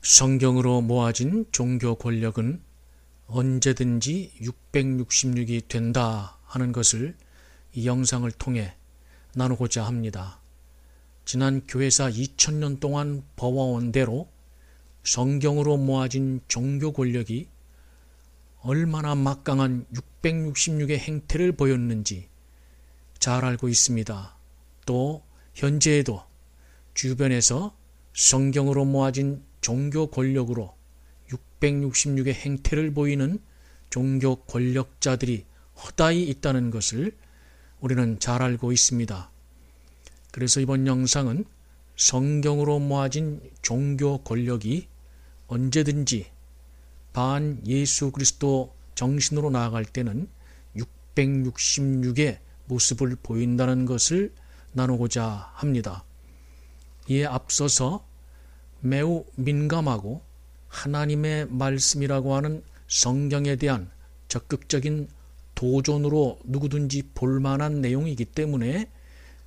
성경으로 모아진 종교 권력은 언제든지 666이 된다 하는 것을 이 영상을 통해 나누고자 합니다. 지난 교회사 2000년 동안 버와온 대로 성경으로 모아진 종교 권력이 얼마나 막강한 666의 행태를 보였는지 잘 알고 있습니다. 또 현재에도 주변에서 성경으로 모아진 종교 권력으로 666의 행태를 보이는 종교 권력자들이 허다히 있다는 것을 우리는 잘 알고 있습니다. 그래서 이번 영상은 성경으로 모아진 종교 권력이 언제든지 반 예수 그리스도 정신으로 나아갈 때는 666의 모습을 보인다는 것을 나누고자 합니다. 이에 앞서서 매우 민감하고 하나님의 말씀이라고 하는 성경에 대한 적극적인 도전으로 누구든지 볼만한 내용이기 때문에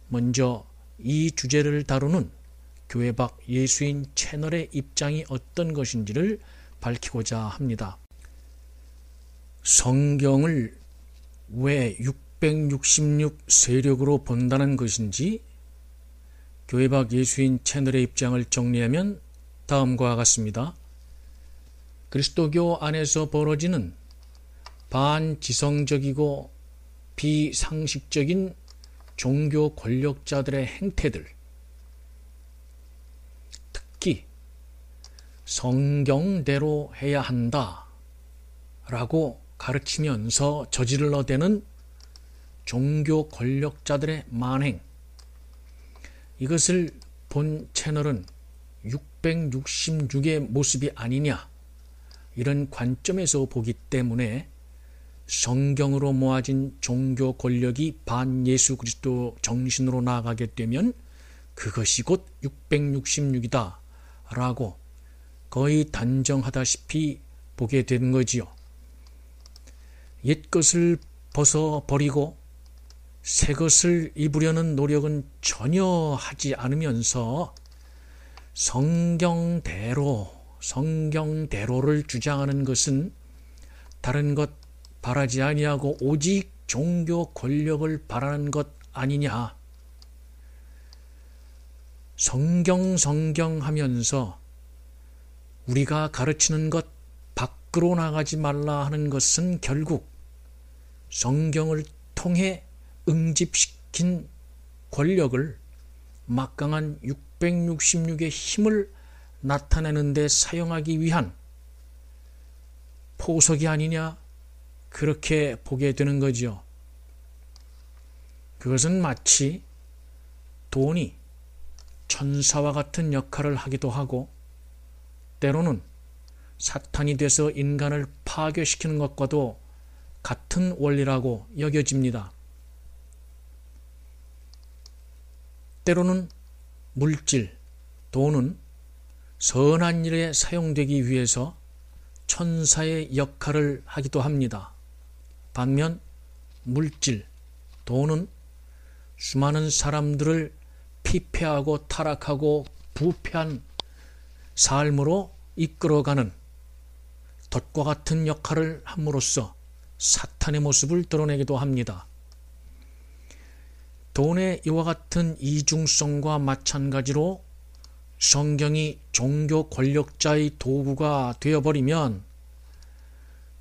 먼저 이 주제를 다루는 교회 밖 예수인 채널의 입장이 어떤 것인지를 밝히고자 합니다. 성경을 왜 666 세력으로 본다는 것인지 교회 밖 예수인 채널의 입장을 정리하면 다음과 같습니다. 그리스도교 안에서 벌어지는 반지성적이고 비상식적인 종교 권력자들의 행태들, 특히 성경대로 해야 한다 라고 가르치면서 저질러대는 종교 권력자들의 만행, 이것을 본 채널은 666의 모습이 아니냐, 이런 관점에서 보기 때문에 성경으로 모아진 종교 권력이 반 예수 그리스도 정신으로 나아가게 되면 그것이 곧 666이다 라고 거의 단정하다시피 보게 되는 거지요. 옛것을 벗어버리고 새 것을 입으려는 노력은 전혀 하지 않으면서 성경대로를 주장하는 것은 다른 것 바라지 아니하고 오직 종교 권력을 바라는 것 아니냐. 성경 하면서 우리가 가르치는 것 밖으로 나가지 말라 하는 것은 결국 성경을 통해 응집시킨 권력을 막강한 666의 힘을 나타내는 데 사용하기 위한 포석이 아니냐, 그렇게 보게 되는 거죠. 그것은 마치 돈이 천사와 같은 역할을 하기도 하고 때로는 사탄이 돼서 인간을 파괴시키는 것과도 같은 원리라고 여겨집니다. 때로는 물질, 돈은 선한 일에 사용되기 위해서 천사의 역할을 하기도 합니다. 반면 물질, 돈은 수많은 사람들을 피폐하고 타락하고 부패한 삶으로 이끌어가는 덫과 같은 역할을 함으로써 사탄의 모습을 드러내기도 합니다. 돈의 이와 같은 이중성과 마찬가지로 성경이 종교 권력자의 도구가 되어버리면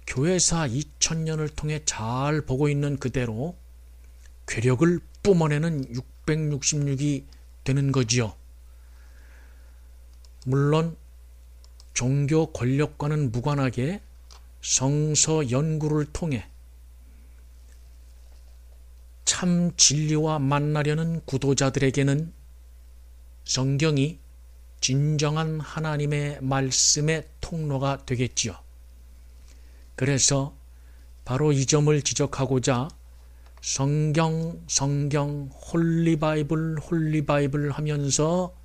교회사 2000년을 통해 잘 보고 있는 그대로 괴력을 뿜어내는 666이 되는 거지요. 물론 종교 권력과는 무관하게 성서 연구를 통해 참 진리와 만나려는 구도자들에게는 성경이 진정한 하나님의 말씀의 통로가 되겠지요. 그래서 바로 이 점을 지적하고자 성경, 홀리바이블 하면서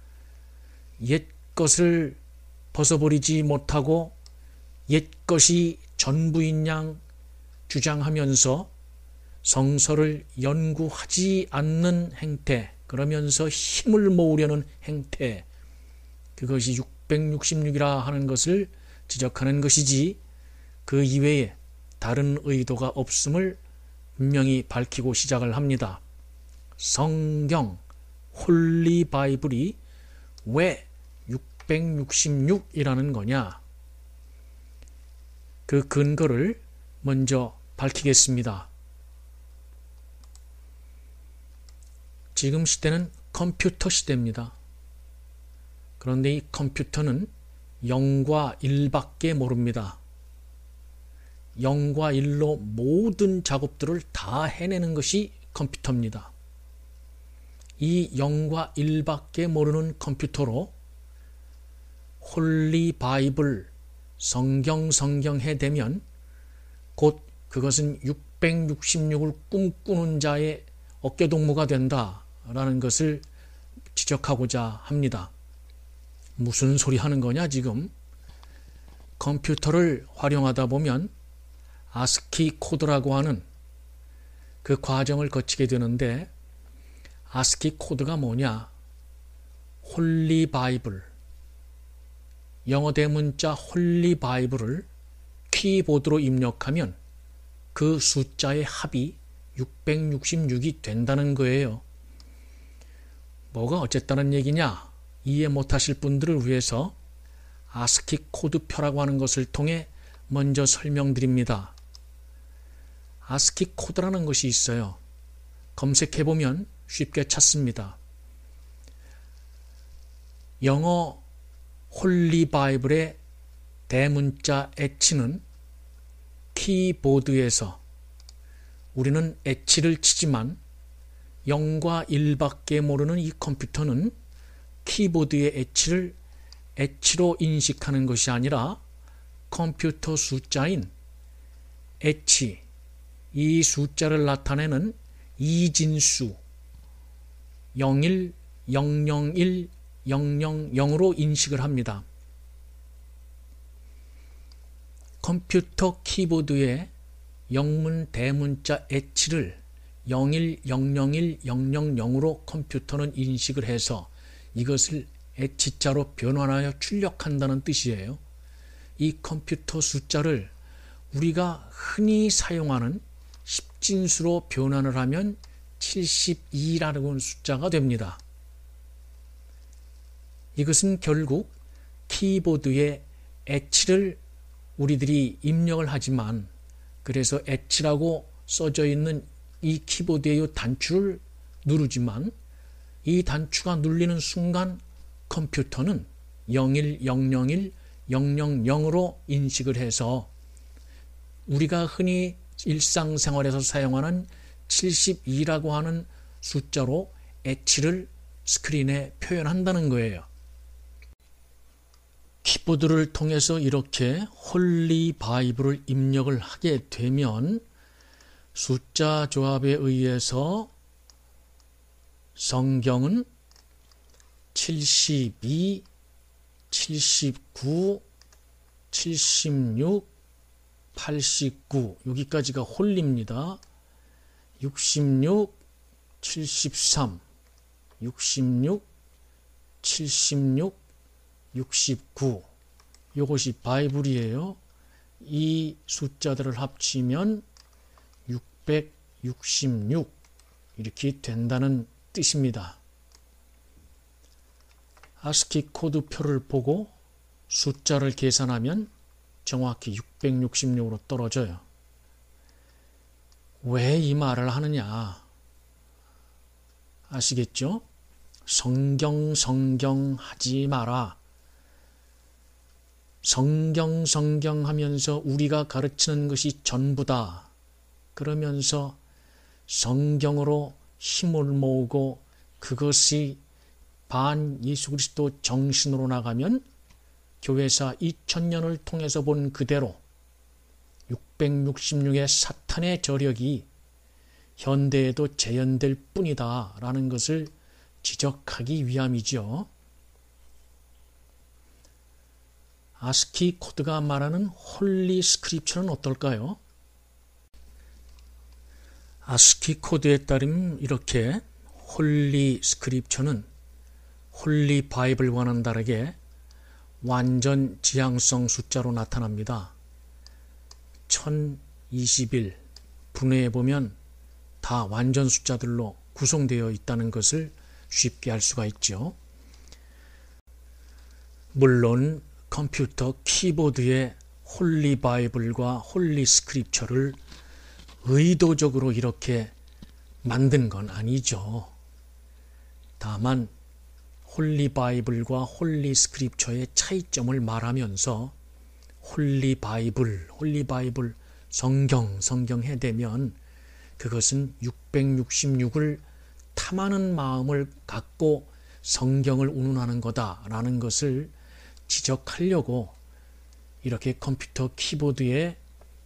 옛것을 벗어버리지 못하고 옛것이 전부인 양 주장하면서 성서를 연구하지 않는 행태, 그러면서 힘을 모으려는 행태, 그것이 666이라 하는 것을 지적하는 것이지 그 이외에 다른 의도가 없음을 분명히 밝히고 시작을 합니다. 성경, 홀리 바이블이 왜 666이라는 거냐? 그 근거를 먼저 밝히겠습니다. 지금 시대는 컴퓨터 시대입니다. 그런데 이 컴퓨터는 0과 1밖에 모릅니다. 0과 1로 모든 작업들을 다 해내는 것이 컴퓨터입니다. 이 0과 1밖에 모르는 컴퓨터로 홀리 바이블, 성경 해대면 곧 그것은 666을 꿈꾸는 자의 어깨동무가 된다라는 것을 지적하고자 합니다. 무슨 소리 하는 거냐 지금? 컴퓨터를 활용하다 보면 아스키 코드라고 하는 그 과정을 거치게 되는데 아스키 코드가 뭐냐? 홀리 바이블, 영어 대문자 홀리 바이블을 키보드로 입력하면 그 숫자의 합이 666이 된다는 거예요. 뭐가 어쨌다는 얘기냐? 이해 못하실 분들을 위해서 아스키 코드표라고 하는 것을 통해 먼저 설명드립니다. 아스키 코드라는 것이 있어요. 검색해보면 쉽게 찾습니다. 영어 홀리 바이블의 대문자 H는 키보드에서 우리는 H를 치지만 0과 1밖에 모르는 이 컴퓨터는 키보드의 H를 H로 인식하는 것이 아니라 컴퓨터 숫자인 H, 이 숫자를 나타내는 이진수 01, 001, 000으로 인식을 합니다. 컴퓨터 키보드의 영문 대문자 H를 01, 001, 000으로 컴퓨터는 인식을 해서 이것을 H자로 변환하여 출력한다는 뜻이에요. 이 컴퓨터 숫자를 우리가 흔히 사용하는 10진수로 변환을 하면 72라는 숫자가 됩니다. 이것은 결국 키보드에 H를 우리들이 입력을 하지만 그래서 H라고 써져 있는 이 키보드의 단추를 누르지만 이 단추가 눌리는 순간 컴퓨터는 01, 001, 000으로 인식을 해서 우리가 흔히 일상생활에서 사용하는 72라고 하는 숫자로 H를 스크린에 표현한다는 거예요. 키보드를 통해서 이렇게 홀리 바이블을 입력을 하게 되면 숫자 조합에 의해서 성경은 72, 79, 76, 89 여기까지가 홀리입니다. 66, 73, 66, 76, 69 이것이 바이블이에요. 이 숫자들을 합치면 666 이렇게 된다는 뜻입니다. 아스키 코드표를 보고 숫자를 계산하면 정확히 666으로 떨어져요. 왜 이 말을 하느냐 아시겠죠? 성경 하지 마라. 성경 하면서 우리가 가르치는 것이 전부다. 그러면서 성경으로 힘을 모으고 그것이 반 예수 그리스도 정신으로 나가면 교회사 2000년을 통해서 본 그대로 666의 사탄의 저력이 현대에도 재현될 뿐이다 라는 것을 지적하기 위함이죠. 아스키 코드가 말하는 홀리 스크립처는 어떨까요? 아스키 코드에 따르면 이렇게 홀리 스크립처는 홀리 바이블과는 다르게 완전 지향성 숫자로 나타납니다. 1021 분해해 보면 다 완전 숫자들로 구성되어 있다는 것을 쉽게 알 수가 있죠. 물론 컴퓨터 키보드에 홀리 바이블과 홀리 스크립처를 의도적으로 이렇게 만든 건 아니죠. 다만 홀리 바이블과 홀리 스크립처의 차이점을 말하면서 홀리 바이블, 성경 해대면 그것은 666을 탐하는 마음을 갖고 성경을 운운하는 거다라는 것을 지적하려고 이렇게 컴퓨터 키보드에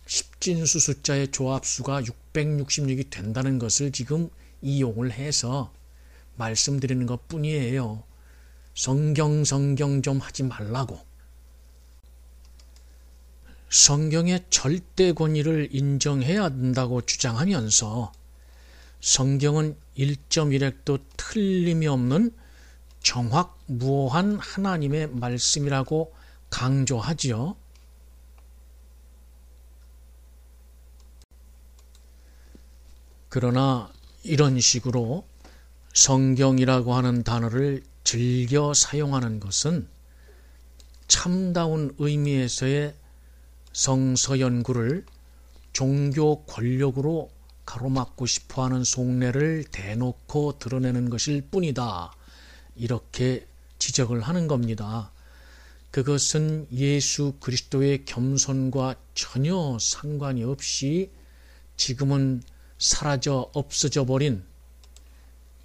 십진수 숫자의 조합수가 666이 된다는 것을 지금 이용을 해서 말씀드리는 것 뿐이에요. 성경 좀 하지 말라고. 성경의 절대 권위를 인정해야 한다고 주장하면서 성경은 1.1획도 틀림이 없는 정확무오한 하나님의 말씀이라고 강조하지요. 그러나 이런 식으로 성경이라고 하는 단어를 즐겨 사용하는 것은 참다운 의미에서의 성서 연구를 종교 권력으로 가로막고 싶어하는 속내를 대놓고 드러내는 것일 뿐이다. 이렇게 지적을 하는 겁니다. 그것은 예수 그리스도의 겸손과 전혀 상관이 없이 지금은 사라져 없어져 버린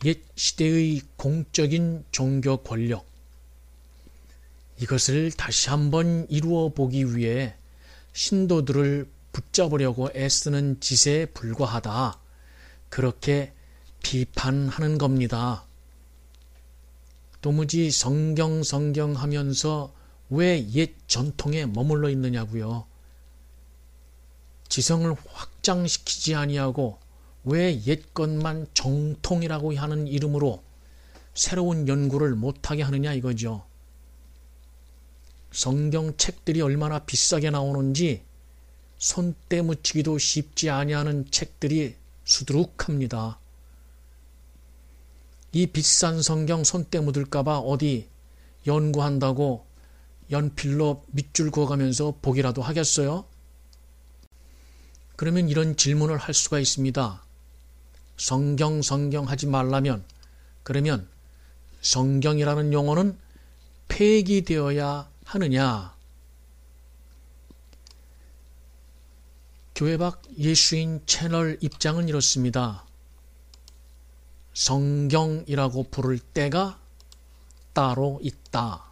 옛 시대의 공적인 종교 권력, 이것을 다시 한번 이루어 보기 위해 신도들을 붙잡으려고 애쓰는 짓에 불과하다. 그렇게 비판하는 겁니다. 도무지 성경 하면서 왜 옛 전통에 머물러 있느냐고요. 지성을 확장시키지 아니하고 왜 옛것만 정통이라고 하는 이름으로 새로운 연구를 못하게 하느냐 이거죠. 성경 책들이 얼마나 비싸게 나오는지 손때 묻히기도 쉽지 아니하는 책들이 수두룩합니다. 이 비싼 성경 손때 묻을까봐 어디 연구한다고 연필로 밑줄 그어가면서 보기라도 하겠어요? 그러면 이런 질문을 할 수가 있습니다. 성경 하지 말라면, 그러면 성경이라는 용어는 폐기되어야 하느냐? 교회 밖 예수인 채널 입장은 이렇습니다. 성경이라고 부를 때가 따로 있다.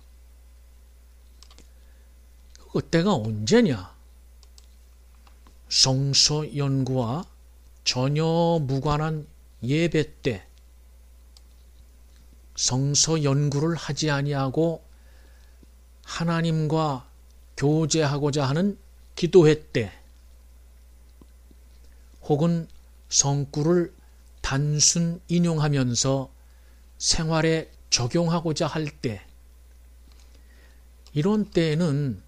그때가 언제냐? 성서 연구와 전혀 무관한 예배 때, 성서 연구를 하지 아니하고 하나님과 교제하고자 하는 기도회 때, 혹은 성구를 단순 인용하면서 생활에 적용하고자 할 때, 이런 때에는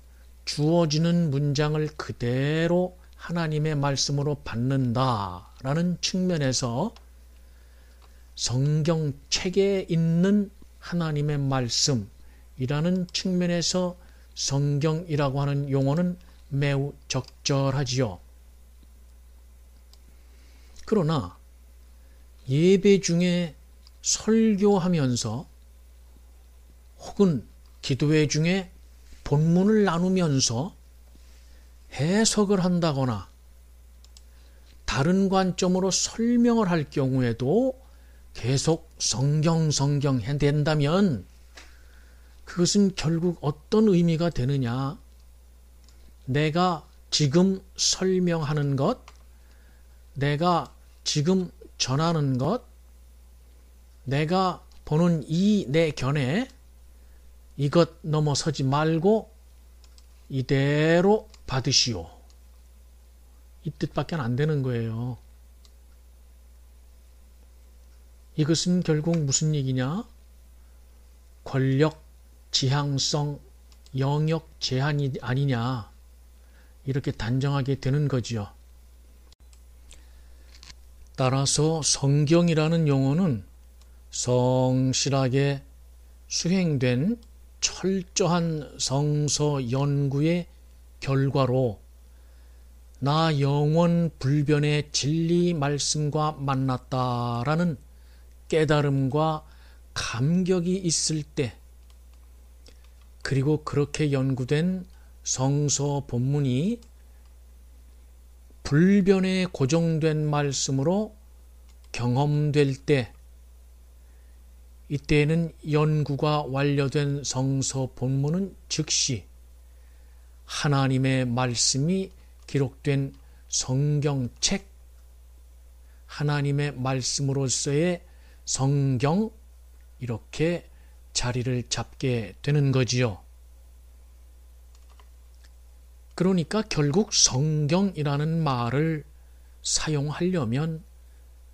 주어지는 문장을 그대로 하나님의 말씀으로 받는다라는 측면에서 성경책에 있는 하나님의 말씀이라는 측면에서 성경이라고 하는 용어는 매우 적절하지요. 그러나 예배 중에 설교하면서 혹은 기도회 중에 본문을 나누면서 해석을 한다거나 다른 관점으로 설명을 할 경우에도 계속 성경 해댄다면 그것은 결국 어떤 의미가 되느냐? 내가 지금 설명하는 것, 내가 지금 전하는 것, 내가 보는 이 내 견해, 이것 넘어서지 말고 이대로 받으시오. 이 뜻밖에 안 되는 거예요. 이것은 결국 무슨 얘기냐? 권력 지향성 영역 제한이 아니냐 이렇게 단정하게 되는 거지요. 따라서 성경이라는 용어는 성실하게 수행된 철저한 성서 연구의 결과로 나 영원 불변의 진리 말씀과 만났다라는 깨달음과 감격이 있을 때, 그리고 그렇게 연구된 성서 본문이 불변에 고정된 말씀으로 경험될 때, 이때에는 연구가 완료된 성서 본문은 즉시 하나님의 말씀이 기록된 성경책, 하나님의 말씀으로서의 성경, 이렇게 자리를 잡게 되는 거지요. 그러니까 결국 성경이라는 말을 사용하려면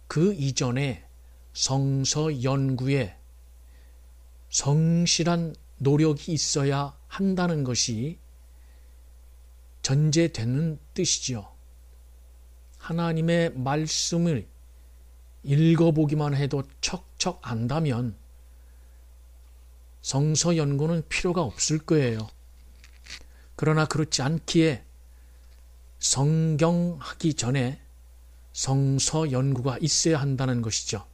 그 이전에 성서 연구에 성실한 노력이 있어야 한다는 것이 전제되는 뜻이죠. 하나님의 말씀을 읽어보기만 해도 척척 안다면 성서 연구는 필요가 없을 거예요. 그러나 그렇지 않기에 성경하기 전에 성서 연구가 있어야 한다는 것이죠.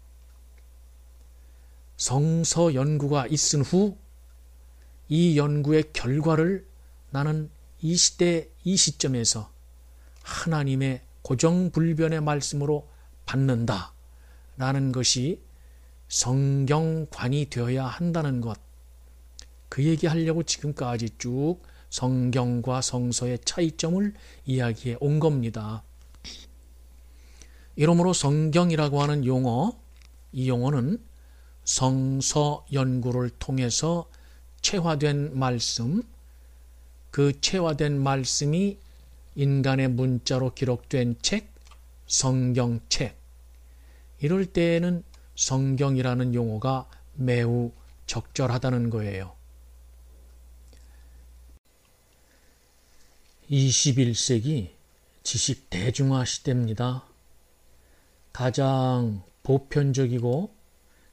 성서 연구가 있은 후 이 연구의 결과를 나는 이 시대, 이 시점에서 하나님의 고정불변의 말씀으로 받는다 라는 것이 성경관이 되어야 한다는 것, 그 얘기하려고 지금까지 쭉 성경과 성서의 차이점을 이야기해 온 겁니다. 이러므로 성경이라고 하는 용어, 이 용어는 성서 연구를 통해서 체화된 말씀, 그 체화된 말씀이 인간의 문자로 기록된 책, 성경책, 이럴 때에는 성경이라는 용어가 매우 적절하다는 거예요. 21세기 지식 대중화 시대입니다. 가장 보편적이고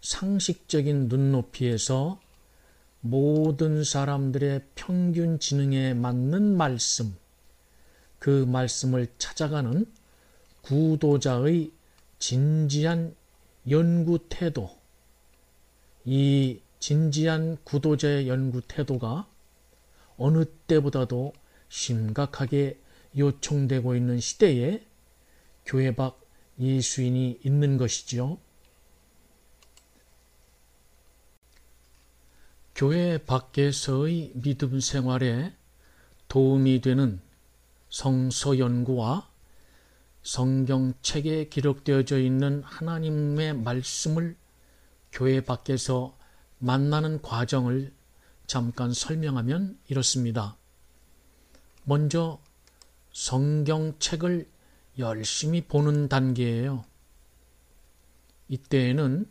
상식적인 눈높이에서 모든 사람들의 평균 지능에 맞는 말씀, 그 말씀을 찾아가는 구도자의 진지한 연구 태도, 이 진지한 구도자의 연구 태도가 어느 때보다도 심각하게 요청되고 있는 시대에 교회 밖 예수인이 있는 것이지요. 교회 밖에서의 믿음 생활에 도움이 되는 성서 연구와 성경책에 기록되어져 있는 하나님의 말씀을 교회 밖에서 만나는 과정을 잠깐 설명하면 이렇습니다. 먼저 성경책을 열심히 보는 단계예요. 이때에는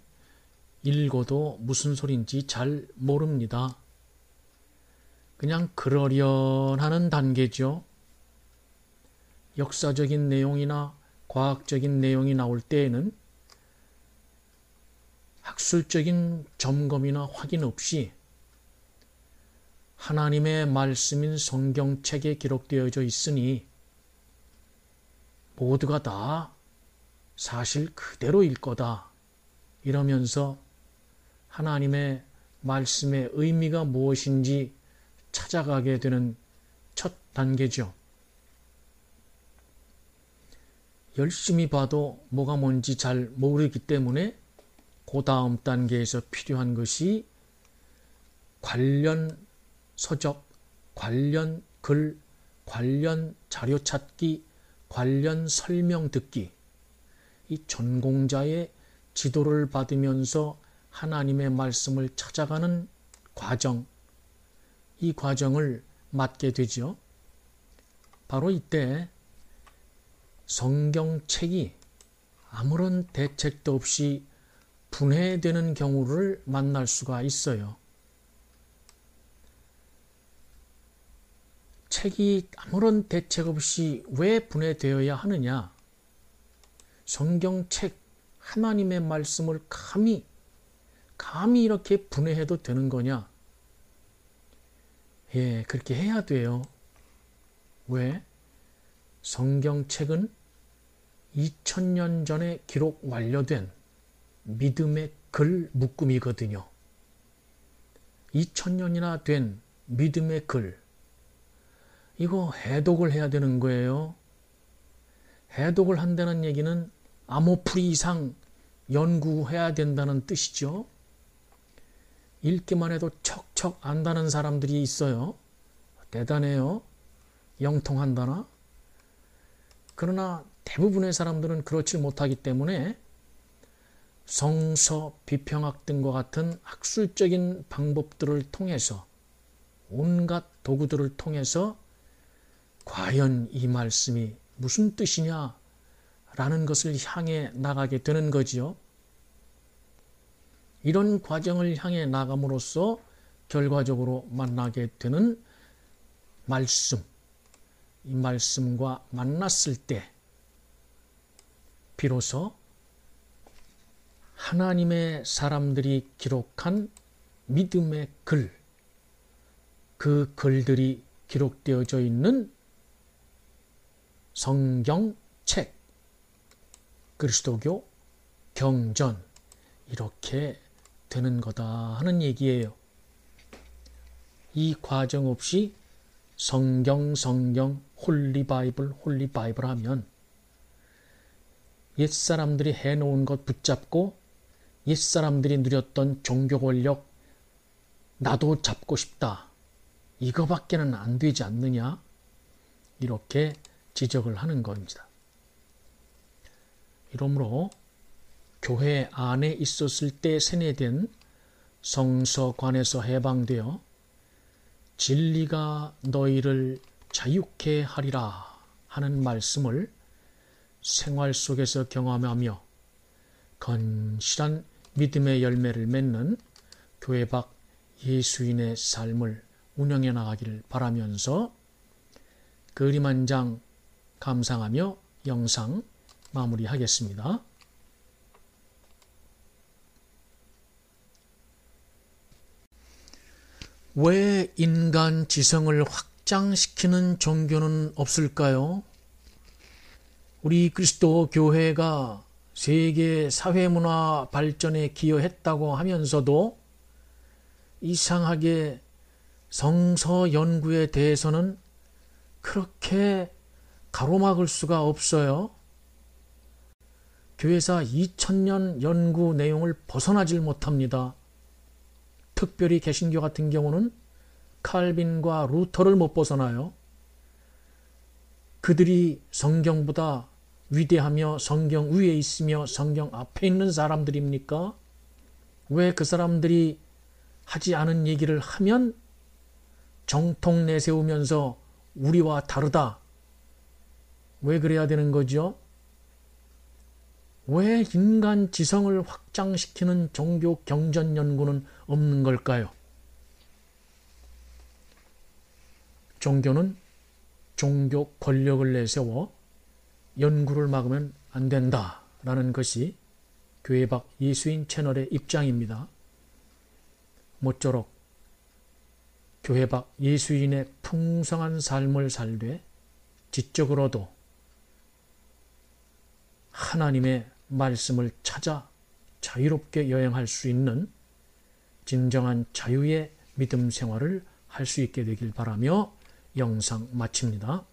읽어도 무슨 소린지 잘 모릅니다. 그냥 그러려하는 단계죠. 역사적인 내용이나 과학적인 내용이 나올 때에는 학술적인 점검이나 확인 없이 하나님의 말씀인 성경책에 기록되어져 있으니 모두가 다 사실 그대로일 거다, 이러면서 하나님의 말씀의 의미가 무엇인지 찾아가게 되는 첫 단계죠. 열심히 봐도 뭐가 뭔지 잘 모르기 때문에 그 다음 단계에서 필요한 것이 관련 서적, 관련 글, 관련 자료 찾기, 관련 설명 듣기, 이 전공자의 지도를 받으면서 하나님의 말씀을 찾아가는 과정, 이 과정을 맡게 되죠. 바로 이때 성경책이 아무런 대책도 없이 분해되는 경우를 만날 수가 있어요. 책이 아무런 대책 없이 왜 분해되어야 하느냐? 성경책, 하나님의 말씀을 감히 이렇게 분해해도 되는 거냐? 예, 그렇게 해야 돼요. 왜? 성경책은 2000년 전에 기록 완료된 믿음의 글 묶음이거든요. 2000년이나 된 믿음의 글. 이거 해독을 해야 되는 거예요. 해독을 한다는 얘기는 암호풀이 이상 연구해야 된다는 뜻이죠. 읽기만 해도 척척 안다는 사람들이 있어요. 대단해요. 영통한다나. 그러나 대부분의 사람들은 그렇지 못하기 때문에 성서, 비평학 등과 같은 학술적인 방법들을 통해서 온갖 도구들을 통해서 과연 이 말씀이 무슨 뜻이냐 라는 것을 향해 나가게 되는 거지요. 이런 과정을 향해 나감으로써 결과적으로 만나게 되는 말씀, 이 말씀과 만났을 때 비로소 하나님의 사람들이 기록한 믿음의 글, 그 글들이 기록되어져 있는 성경책, 그리스도교 경전, 이렇게 되는 거다 하는 얘기예요. 이 과정 없이 성경, 홀리바이블 하면 옛사람들이 해놓은 것 붙잡고 옛사람들이 누렸던 종교 권력 나도 잡고 싶다. 이거밖에는 안 되지 않느냐? 이렇게 지적을 하는 겁니다. 이러므로 교회 안에 있었을 때 세뇌된 성서관에서 해방되어 진리가 너희를 자유케 하리라 하는 말씀을 생활 속에서 경험하며 건실한 믿음의 열매를 맺는 교회 밖 예수인의 삶을 운영해 나가기를 바라면서 그림 한 장 감상하며 영상 마무리하겠습니다. 왜 인간 지성을 확장시키는 종교는 없을까요? 우리 그리스도 교회가 세계 사회문화 발전에 기여했다고 하면서도 이상하게 성서 연구에 대해서는 그렇게 가로막을 수가 없어요. 교회사 2000년 연구 내용을 벗어나질 못합니다. 특별히 개신교 같은 경우는 칼빈과 루터를 못 벗어나요. 그들이 성경보다 위대하며 성경 위에 있으며 성경 앞에 있는 사람들입니까? 왜 그 사람들이 하지 않은 얘기를 하면 정통 내세우면서 우리와 다르다. 왜 그래야 되는 거죠? 왜 인간 지성을 확장시키는 종교 경전 연구는 없는 걸까요? 종교는 종교 권력을 내세워 연구를 막으면 안 된다라는 것이 교회 밖 예수인 채널의 입장입니다. 모쪼록 교회 밖 예수인의 풍성한 삶을 살되 지적으로도 하나님의 말씀을 찾아 자유롭게 여행할 수 있는 진정한 자유의 믿음 생활을 할 수 있게 되길 바라며 영상 마칩니다.